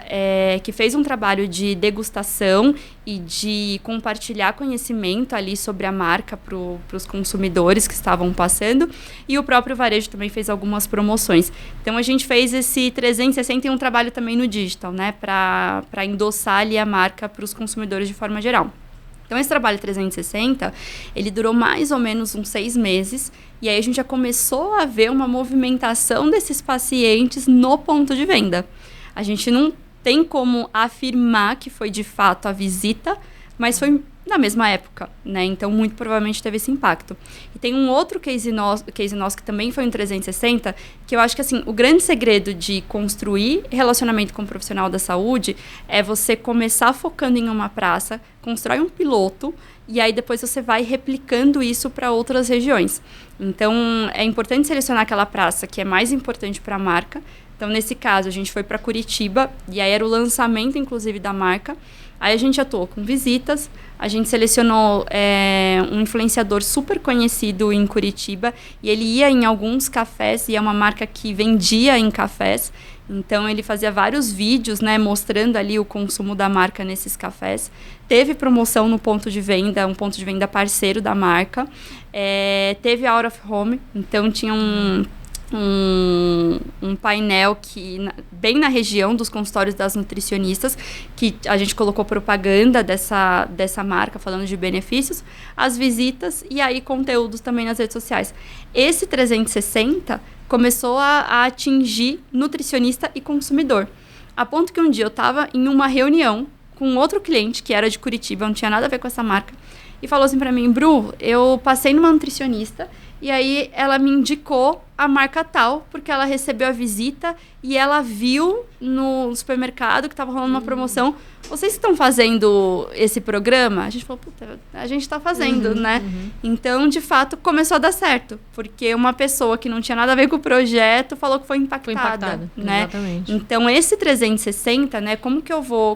que fez um trabalho de degustação e de compartilhar conhecimento ali sobre a marca para os consumidores que estavam passando, e o próprio varejo também fez algumas promoções. Então, a gente fez esse 360 e um trabalho também no digital, né, para endossar ali a marca para os consumidores de forma geral. Então, esse trabalho 360, ele durou mais ou menos uns 6 meses, e aí a gente já começou a ver uma movimentação desses pacientes no ponto de venda. A gente não tem como afirmar que foi de fato a visita, mas foi na mesma época, né? Então, muito provavelmente teve esse impacto. E tem um outro case nosso que também foi um 360, que eu acho que, assim, o grande segredo de construir relacionamento com o profissional da saúde é você começar focando em uma praça, constrói um piloto, e aí depois você vai replicando isso para outras regiões. Então, é importante selecionar aquela praça que é mais importante para a marca. Então, nesse caso, a gente foi para Curitiba, e aí era o lançamento, inclusive, da marca. Aí a gente atuou com visitas, a gente selecionou um influenciador super conhecido em Curitiba, e ele ia em alguns cafés, e é uma marca que vendia em cafés. Então, ele fazia vários vídeos, né, mostrando ali o consumo da marca nesses cafés. Teve promoção no ponto de venda, um ponto de venda parceiro da marca. Teve out of home, então tinha um painel bem na região dos consultórios das nutricionistas, que a gente colocou propaganda dessa marca, falando de benefícios, as visitas e aí conteúdos também nas redes sociais. Esse 360 começou a atingir nutricionista e consumidor, a ponto que um dia eu estava em uma reunião com outro cliente que era de Curitiba, não tinha nada a ver com essa marca, e falou assim para mim: Bru, eu passei numa nutricionista e aí ela me indicou a marca tal, porque ela recebeu a visita e ela viu no supermercado que estava rolando uma promoção. Vocês estão fazendo esse programa? A gente falou, puta, a gente está fazendo, né? Então, de fato, começou a dar certo, porque uma pessoa que não tinha nada a ver com o projeto falou que foi impactada, né? Exatamente. Então, esse 360, né?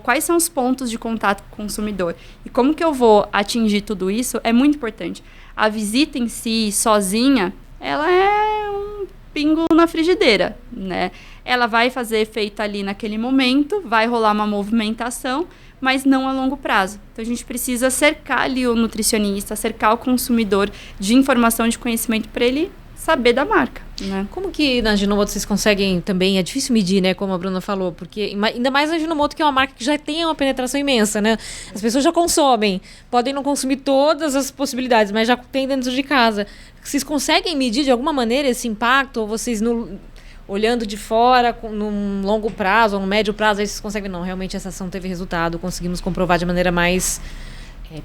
Quais são os pontos de contato com o consumidor? E como que eu vou atingir tudo isso? É muito importante. A visita em si, sozinha, ela é um pingo na frigideira, né? Ela vai fazer efeito ali naquele momento, vai rolar uma movimentação, mas não a longo prazo. Então, a gente precisa cercar ali o nutricionista, cercar o consumidor de informação, de conhecimento, para ele saber da marca, né? Como que na Ajinomoto vocês conseguem também, é difícil medir, né, como a Bruna falou, porque ainda mais na Ajinomoto, que é uma marca que já tem uma penetração imensa, né? As pessoas já consomem, podem não consumir todas as possibilidades, mas já tem dentro de casa. Vocês conseguem medir de alguma maneira esse impacto, ou vocês olhando de fora, num longo prazo ou no médio prazo, aí vocês conseguem, não, realmente essa ação teve resultado, conseguimos comprovar de maneira mais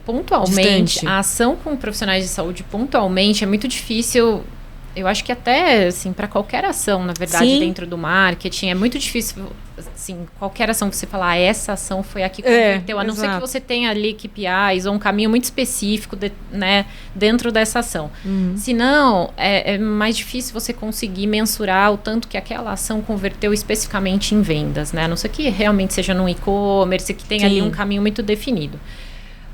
pontualmente, distante. A ação com profissionais de saúde pontualmente é muito difícil. Eu acho que até, assim, para qualquer ação, na verdade, Sim. dentro do marketing, é muito difícil, assim, qualquer ação que você falar, essa ação foi a que converteu, a não ser que você tenha ali KPIs ou um caminho muito específico, né, dentro dessa ação. Senão, é mais difícil você conseguir mensurar o tanto que aquela ação converteu especificamente em vendas, né, a não ser que realmente seja num e-commerce, que tenha ali um caminho muito definido.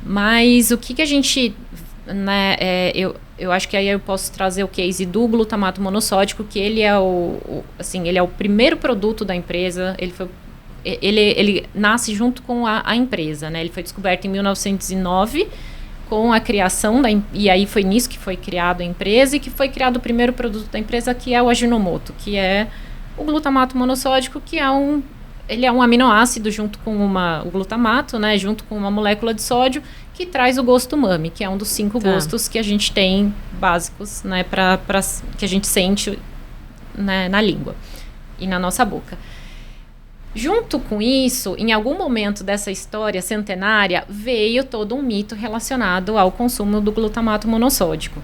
Mas o que a gente né, eu acho que aí eu posso trazer o case do glutamato monossódico, que ele é ele é o primeiro produto da empresa, ele nasce junto com a empresa, né? Ele foi descoberto em 1909, com a criação e aí foi nisso que foi criada a empresa, e que foi criado o primeiro produto da empresa, que é o Ajinomoto, que é o glutamato monossódico, que ele é um aminoácido junto com o glutamato, né, junto com uma molécula de sódio, que traz o gosto umami, que é um dos 5 gostos que a gente tem básicos, né, que a gente sente, né, na língua e na nossa boca. Junto com isso, em algum momento dessa história centenária, veio todo um mito relacionado ao consumo do glutamato monossódico.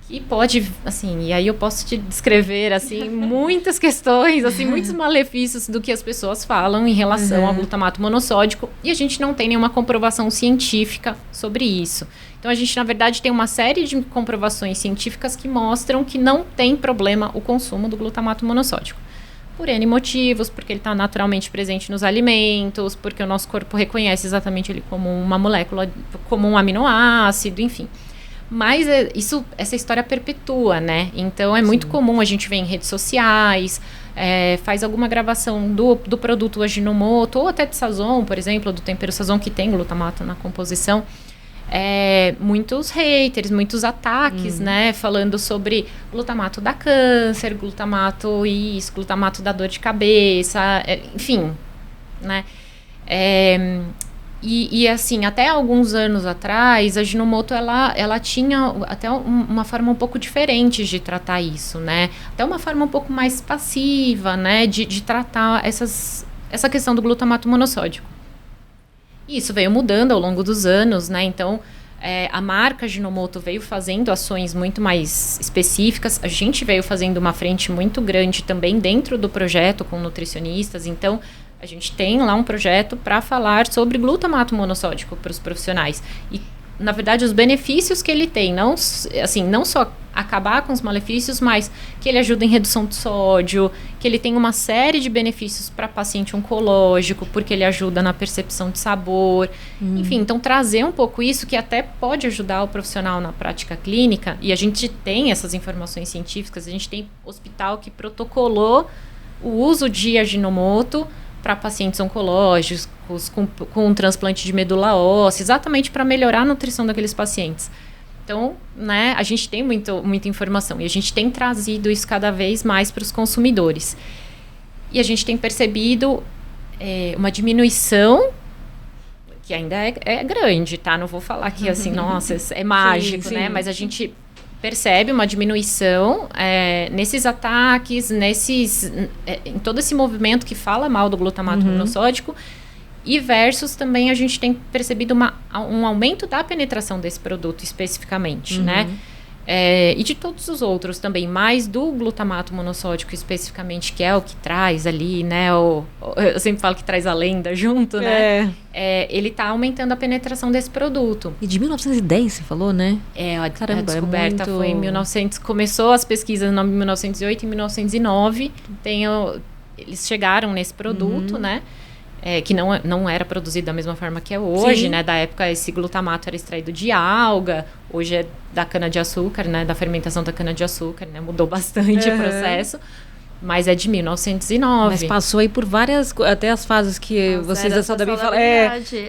E pode, assim, e aí eu posso te descrever, assim, muitas questões, assim, muitos malefícios do que as pessoas falam em relação ao glutamato monossódico, e a gente não tem nenhuma comprovação científica sobre isso. Então, a gente, na verdade, tem uma série de comprovações científicas que mostram que não tem problema o consumo do glutamato monossódico. Por N motivos, porque ele está naturalmente presente nos alimentos, porque o nosso corpo reconhece exatamente ele como uma molécula, como um aminoácido, enfim. Mas essa história perpetua, né? Então, é muito comum a gente ver em redes sociais, faz alguma gravação do produto Ajinomoto, ou até de Sazon, por exemplo, do tempero Sazon, que tem glutamato na composição. Muitos haters, muitos ataques, né? Falando sobre glutamato dá câncer, glutamato isso, glutamato dá dor de cabeça, enfim, né? E assim, até alguns anos atrás, a Ajinomoto, ela tinha até uma forma um pouco diferente de tratar isso, né? Até uma forma um pouco mais passiva, né? De tratar essa questão do glutamato monossódico. E isso veio mudando ao longo dos anos, né? Então, a marca Ajinomoto veio fazendo ações muito mais específicas. A gente veio fazendo uma frente muito grande também dentro do projeto com nutricionistas. Então, a gente tem lá um projeto para falar sobre glutamato monossódico para os profissionais. E, na verdade, os benefícios que ele tem, não só acabar com os malefícios, mas que ele ajuda em redução de sódio, que ele tem uma série de benefícios para paciente oncológico, porque ele ajuda na percepção de sabor. Enfim, então trazer um pouco isso, que até pode ajudar o profissional na prática clínica, e a gente tem essas informações científicas, a gente tem hospital que protocolou o uso de Ajinomoto para pacientes oncológicos, com transplante de medula óssea, exatamente para melhorar a nutrição daqueles pacientes. Então, né, a gente tem muita informação e a gente tem trazido isso cada vez mais para os consumidores. E a gente tem percebido uma diminuição, que ainda é grande, tá? Não vou falar que, assim, nossa, é mágico, sim. Né? Mas a gente percebe uma diminuição nesses ataques, em todo esse movimento que fala mal do glutamato monossódico, e versus também a gente tem percebido um aumento da penetração desse produto especificamente, né? E de todos os outros também, mais do glutamato monossódico especificamente, que é o que traz ali, né? Eu sempre falo que traz a lenda junto, né? Ele está aumentando a penetração desse produto. E de 1910, você falou, né? A descoberta foi em 1900, começou as pesquisas em 1908 e 1909, eles chegaram nesse produto, né? Que não era produzido da mesma forma que é hoje, né? Da época, esse glutamato era extraído de alga, hoje é da cana-de-açúcar, né? Da fermentação da cana-de-açúcar, né? Mudou bastante o processo, mas é de 1909. Mas passou aí por várias, até as fases que vocês da Saudabil falam,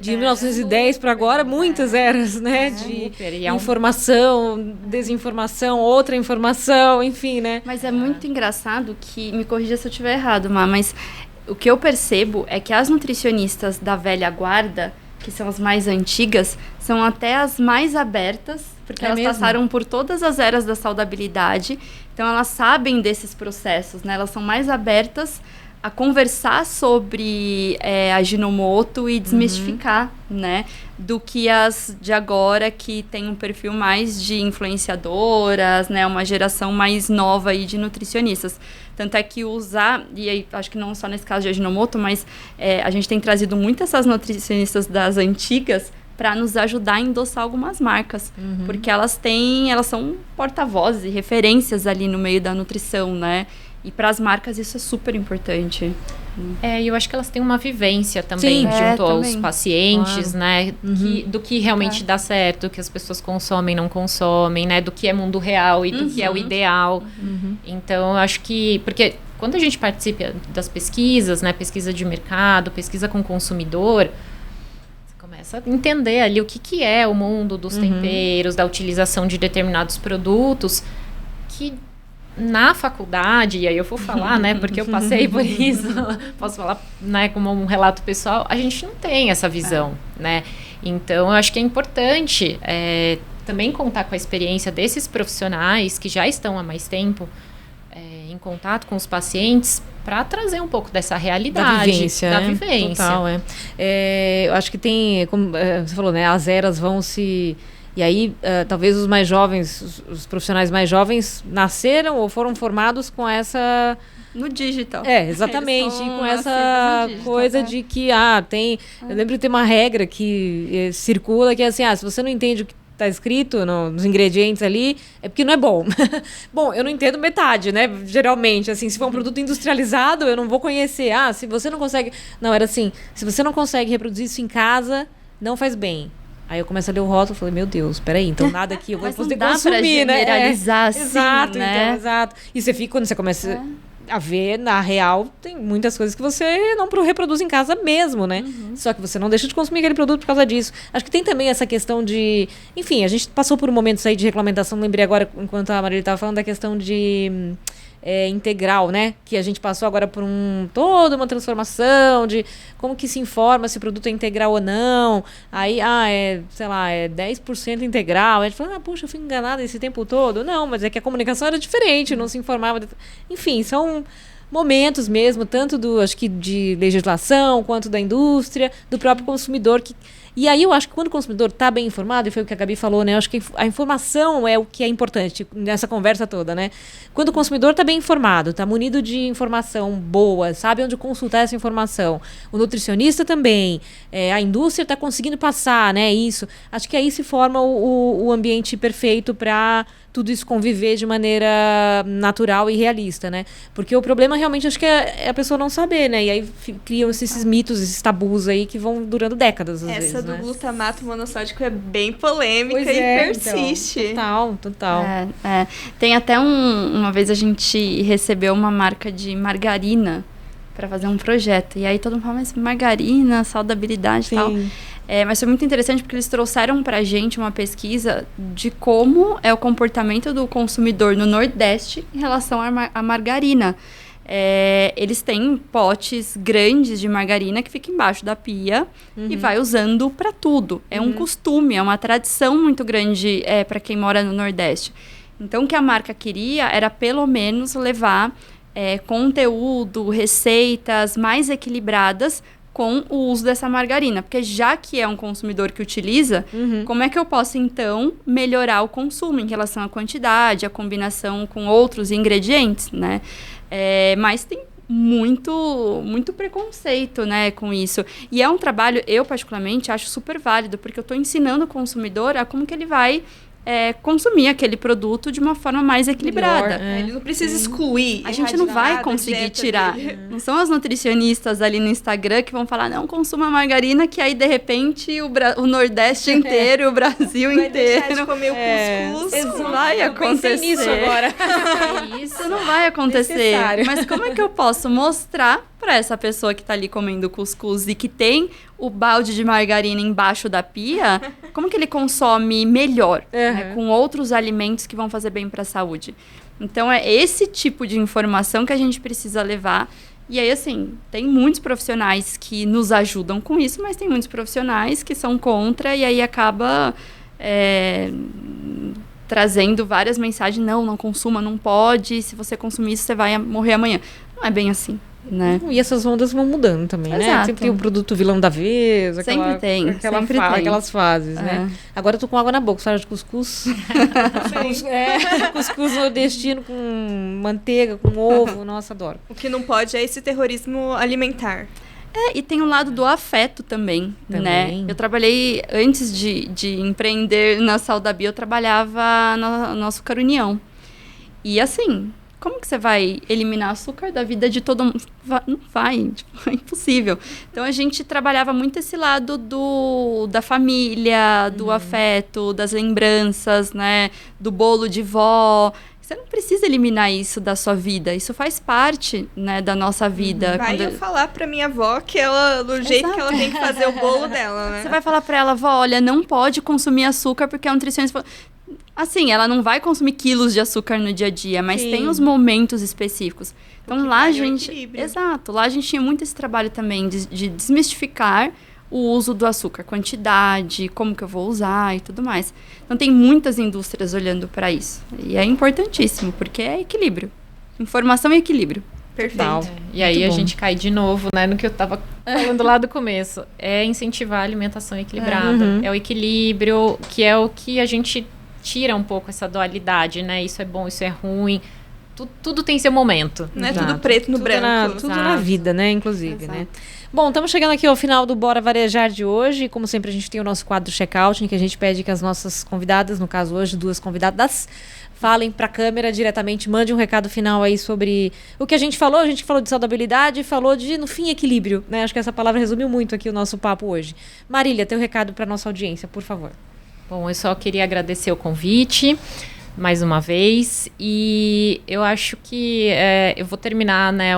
de 1910 para agora, muitas eras, né? De informação, desinformação, outra informação, enfim, né? Mas é muito engraçado que, me corrija se eu estiver errado, mas o que eu percebo é que as nutricionistas da velha guarda, que são as mais antigas, são até as mais abertas, porque elas passaram por todas as eras da saudabilidade, então elas sabem desses processos, né? Elas são mais abertas a conversar sobre Ajinomoto e desmistificar, né? Do que as de agora, que tem um perfil mais de influenciadoras, né? Uma geração mais nova aí de nutricionistas. Tanto é que e aí, acho que não só nesse caso de Ajinomoto, mas a gente tem trazido muito essas nutricionistas das antigas para nos ajudar a endossar algumas marcas. Porque elas são porta-vozes e referências ali no meio da nutrição, né? E para as marcas isso é super importante. E eu acho que elas têm uma vivência também junto aos pacientes, né? Do que realmente dá certo, do que as pessoas consomem, não consomem, né? Do que é mundo real e do que é o ideal. Então, eu acho que... Porque quando a gente participa das pesquisas, né? Pesquisa de mercado, pesquisa com o consumidor, você começa a entender ali o que é o mundo dos temperos, da utilização de determinados produtos, que... Na faculdade, e aí eu vou falar, né, porque eu passei por isso, posso falar, né, como um relato pessoal, a gente não tem essa visão, né, então eu acho que é importante também contar com a experiência desses profissionais que já estão há mais tempo em contato com os pacientes para trazer um pouco dessa realidade. Da vivência. Total, eu acho que tem, como você falou, né, as eras vão se... E aí, talvez os mais jovens, os profissionais mais jovens nasceram ou foram formados com essa... No digital. Exatamente. E com essa coisa de que, tem... Eu lembro de ter uma regra que circula, que é assim, se você não entende o que está escrito nos ingredientes ali, é porque não é bom. Bom, eu não entendo metade, né? Geralmente, assim, se for um produto industrializado, eu não vou conhecer. Se você não consegue... Não, era assim, se você não consegue reproduzir isso em casa, não faz bem. Aí eu começo a ler o rótulo e falei, meu Deus, peraí, então nada aqui eu vou poder consumir, né? Generalizar assim, exato, né? Então, exato. E você fica, quando você começa a ver, na real, tem muitas coisas que você não reproduz em casa mesmo, né? Só que você não deixa de consumir aquele produto por causa disso. Acho que tem também essa questão de... Enfim, a gente passou por momentos aí de regulamentação, lembrei agora, enquanto a Marília estava falando da questão de... integral, né? Que a gente passou agora por toda uma transformação de como que se informa se o produto é integral ou não. Aí, sei lá, 10% integral. Aí a gente fala, puxa, eu fui enganada esse tempo todo. Não, mas é que a comunicação era diferente, não se informava. Enfim, são momentos mesmo, tanto acho que de legislação, quanto da indústria, do próprio consumidor que... E aí eu acho que quando o consumidor está bem informado, e foi o que a Gabi falou, né? Eu acho que a informação é o que é importante nessa conversa toda, né? Quando o consumidor está bem informado, está munido de informação boa, sabe onde consultar essa informação. O nutricionista também, a indústria está conseguindo passar, né? Isso. Acho que aí se forma o ambiente perfeito para tudo isso conviver de maneira natural e realista, né? Porque o problema realmente acho que é a pessoa não saber, né? E aí criam-se esses mitos, esses tabus aí que vão durando décadas, às vezes, Essa do né? glutamato monossódico é bem polêmica Pois e persiste. Então, total. Tem até uma vez a gente recebeu uma marca de margarina para fazer um projeto. E aí todo mundo fala, mas margarina, saudabilidade e tal. Mas foi muito interessante porque eles trouxeram pra gente uma pesquisa de como é o comportamento do consumidor no Nordeste em relação à margarina. Eles têm potes grandes de margarina que fica embaixo da pia e vai usando para tudo. É um costume, é uma tradição muito grande para quem mora no Nordeste. Então, o que a marca queria era, pelo menos, levar conteúdo, receitas mais equilibradas com o uso dessa margarina. Porque já que é um consumidor que utiliza, como é que eu posso, então, melhorar o consumo em relação à quantidade, à combinação com outros ingredientes, né? Mas tem muito preconceito, né, com isso. E é um trabalho, eu particularmente, acho super válido, porque eu estou ensinando o consumidor a como que ele vai consumir aquele produto de uma forma mais equilibrada. Melhor, ele não precisa excluir. A gente não vai conseguir tirar. Não são as nutricionistas ali no Instagram que vão falar, não consuma margarina, que aí, de repente, o Nordeste inteiro, o Brasil vai inteiro... deixar de comer o cuscuz. Isso vai acontecer. Nisso agora. Isso não vai acontecer. Necessário. Mas como é que eu posso mostrar para essa pessoa que está ali comendo cuscuz e que tem o balde de margarina embaixo da pia, como que ele consome melhor, né, com outros alimentos que vão fazer bem para a saúde? Então, é esse tipo de informação que a gente precisa levar. E aí, assim, tem muitos profissionais que nos ajudam com isso, mas tem muitos profissionais que são contra e aí acaba trazendo várias mensagens, não consuma, não pode, se você consumir isso, você vai morrer amanhã. Não é bem assim, né? E essas ondas vão mudando também, Exato. né? Sempre tem o produto vilão da vez, Sempre tem. Aquelas fases, né? Agora eu tô com água na boca, fala de cuscuz. Cuscuz nordestino com manteiga, com ovo, nossa, adoro. O que não pode é esse terrorismo alimentar. E tem o lado do afeto também, né? Eu trabalhei, antes de empreender na Saudabio, eu trabalhava no nosso Açúcar União. E assim, como que você vai eliminar açúcar da vida de todo mundo? Não vai, tipo, é impossível. Então, a gente trabalhava muito esse lado da família, do afeto, das lembranças, né? Do bolo de vó. Você não precisa eliminar isso da sua vida. Isso faz parte, né, da nossa vida. Vai eu falar pra minha avó que ela, do jeito que ela tem que fazer o bolo dela, né? Você vai falar pra ela, vó, olha, não pode consumir açúcar porque a nutricionista... Assim, ela não vai consumir quilos de açúcar no dia a dia, mas tem os momentos específicos. Então, lá a gente... Exato. Lá a gente tinha muito esse trabalho também de desmistificar o uso do açúcar, quantidade, como que eu vou usar e tudo mais. Então, tem muitas indústrias olhando para isso. E é importantíssimo, porque é equilíbrio. Informação e equilíbrio. Perfeito. E aí a gente cai de novo, né, no que eu estava falando lá do começo. É incentivar a alimentação equilibrada. É o equilíbrio, que é o que a gente tira um pouco essa dualidade, né? Isso é bom, isso é ruim. Tudo tem seu momento. Não é tudo preto no branco. Tudo na vida, né? Inclusive, né? Bom, estamos chegando aqui ao final do Bora Varejar de hoje. Como sempre, a gente tem o nosso quadro check-out, em que a gente pede que as nossas convidadas, no caso hoje, 2 convidadas, falem para a câmera diretamente, mande um recado final aí sobre o que a gente falou. A gente falou de saudabilidade, falou de, no fim, equilíbrio, né? Acho que essa palavra resumiu muito aqui o nosso papo hoje. Marília, teu recado para nossa audiência, por favor. Bom, eu só queria agradecer o convite mais uma vez e eu acho que eu vou terminar, né,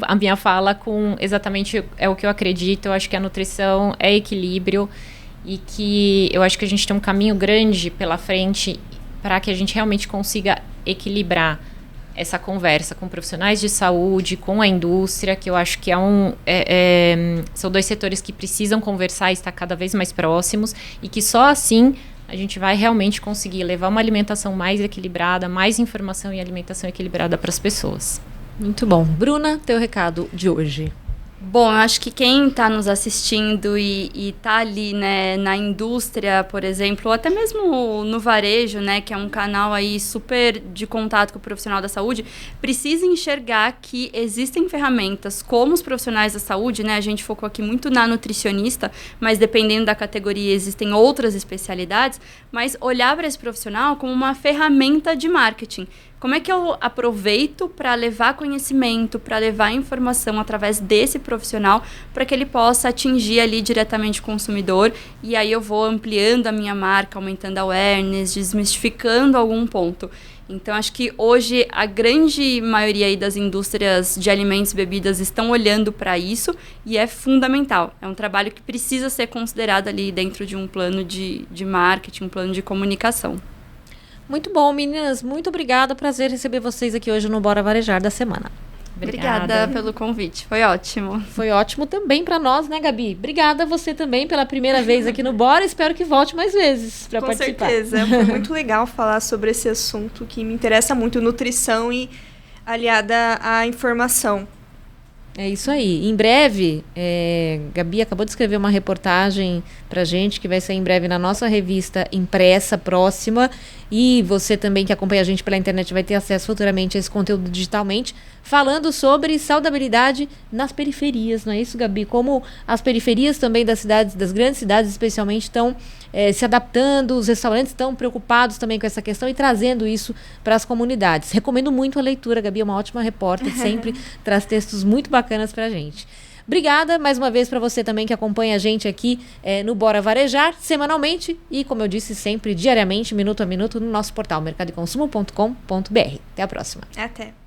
a minha fala com exatamente o que eu acredito. Eu acho que a nutrição é equilíbrio e que eu acho que a gente tem um caminho grande pela frente para que a gente realmente consiga equilibrar essa conversa com profissionais de saúde, com a indústria, que eu acho que são 2 setores que precisam conversar e estar cada vez mais próximos e que só assim a gente vai realmente conseguir levar uma alimentação mais equilibrada, mais informação e alimentação equilibrada para as pessoas. Muito bom. Bruna, teu recado de hoje. Bom, eu acho que quem está nos assistindo e está ali, né, na indústria, por exemplo, ou até mesmo no varejo, né, que é um canal aí super de contato com o profissional da saúde, precisa enxergar que existem ferramentas como os profissionais da saúde, né, a gente focou aqui muito na nutricionista, mas dependendo da categoria existem outras especialidades, mas olhar para esse profissional como uma ferramenta de marketing. Como é que eu aproveito para levar conhecimento, para levar informação através desse profissional para que ele possa atingir ali diretamente o consumidor e aí eu vou ampliando a minha marca, aumentando a awareness, desmistificando algum ponto. Então, acho que hoje a grande maioria aí das indústrias de alimentos e bebidas estão olhando para isso e é fundamental. É um trabalho que precisa ser considerado ali dentro de um plano de marketing, um plano de comunicação. Muito bom, meninas. Muito obrigada. Prazer receber vocês aqui hoje no Bora Varejar da semana. Obrigada pelo convite. Foi ótimo. Foi ótimo também para nós, né, Gabi? Obrigada a você também pela primeira vez aqui no Bora. Espero que volte mais vezes para participar. Com certeza. Foi muito legal falar sobre esse assunto que me interessa muito, nutrição e aliada à informação. É isso aí. Em breve, Gabi acabou de escrever uma reportagem pra gente, que vai sair em breve na nossa revista impressa próxima. E você também que acompanha a gente pela internet vai ter acesso futuramente a esse conteúdo digitalmente, falando sobre saudabilidade nas periferias, não é isso, Gabi? Como as periferias também das cidades, das grandes cidades especialmente, estão se adaptando, os restaurantes estão preocupados também com essa questão e trazendo isso para as comunidades. Recomendo muito a leitura, Gabi é uma ótima repórter, sempre traz textos muito bacanas para a gente. Obrigada mais uma vez para você também que acompanha a gente aqui no Bora Varejar, semanalmente e, como eu disse, sempre diariamente, minuto a minuto, no nosso portal mercadoeconsumo.com.br. Até a próxima. Até.